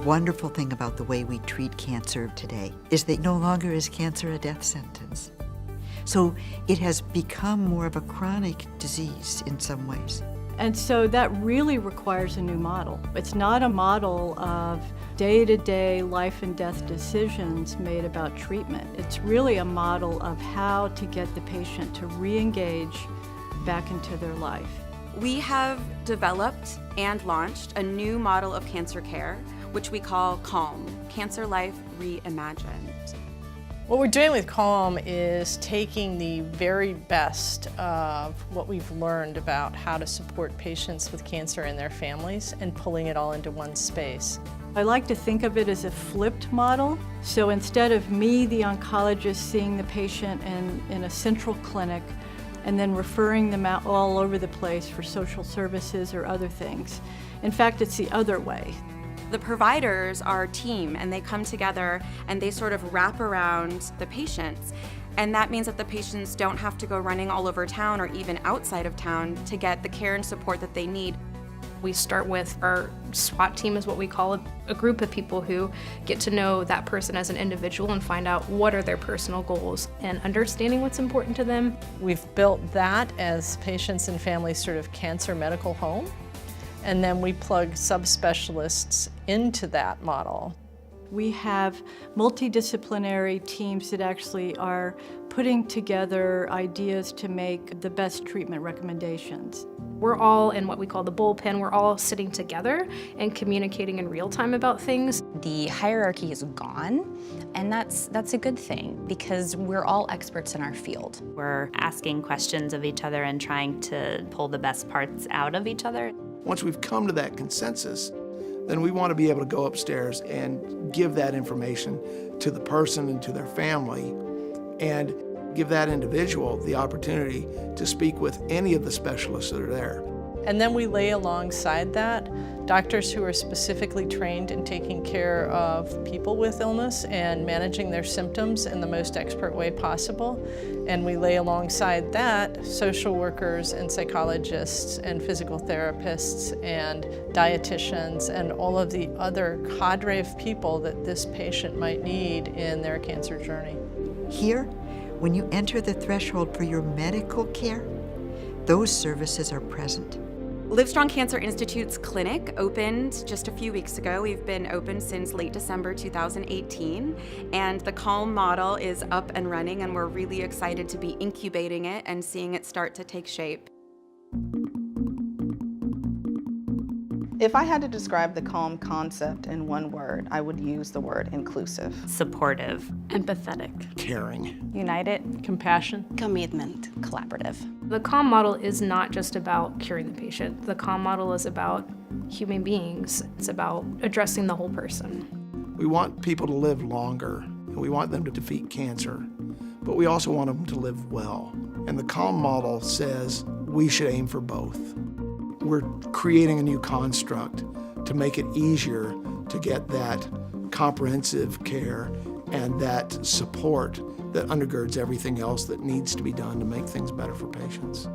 wonderful thing about the way we treat cancer today is that no longer is cancer a death sentence. So it has become more of a chronic disease in some ways. And so that really requires a new model. It's not a model of day-to-day life and death decisions made about treatment. It's really a model of how to get the patient to re-engage back into their life. We have developed and launched a new model of cancer care, which we call CALM, Cancer Life ReiMagined. What we're doing with CALM is taking the very best of what we've learned about how to support patients with cancer and their families and pulling it all into one space. I like to think of it as a flipped model. So instead of me, the oncologist, seeing the patient in a central clinic and then referring them out all over the place for social services or other things, in fact, it's the other way. The providers are a team, and they come together and they sort of wrap around the patients. And that means that the patients don't have to go running all over town or even outside of town to get the care and support that they need. We start with our SWAT team, is what we call it, a group of people who get to know that person as an individual and find out what are their personal goals and understanding what's important to them. We've built that as patients and families sort of cancer medical home. And then we plug subspecialists into that model. We have multidisciplinary teams that actually are putting together ideas to make the best treatment recommendations. We're all in what we call the bullpen. We're all sitting together and communicating in real time about things. The hierarchy is gone, and that's a good thing because we're all experts in our field. We're asking questions of each other and trying to pull the best parts out of each other. Once we've come to that consensus, then we want to be able to go upstairs and give that information to the person and to their family and give that individual the opportunity to speak with any of the specialists that are there. And then we lay alongside that doctors who are specifically trained in taking care of people with illness and managing their symptoms in the most expert way possible. And we lay alongside that social workers and psychologists and physical therapists and dietitians and all of the other cadre of people that this patient might need in their cancer journey. Here, when you enter the threshold for your medical care, those services are present. LIVESTRONG Cancer Institutes clinic opened just a few weeks ago. We've been open since late December 2018, and the CALM model is up and running, and we're really excited to be incubating it and seeing it start to take shape. If I had to describe the CALM concept in one word, I would use the word inclusive. Supportive. Empathetic. Caring. United. Compassion. Commitment. Collaborative. The CALM model is not just about curing the patient. The CALM model is about human beings. It's about addressing the whole person. We want people to live longer, and we want them to defeat cancer, but we also want them to live well. And the CALM model says we should aim for both. We're creating a new construct to make it easier to get that comprehensive care and that support that undergirds everything else that needs to be done to make things better for patients.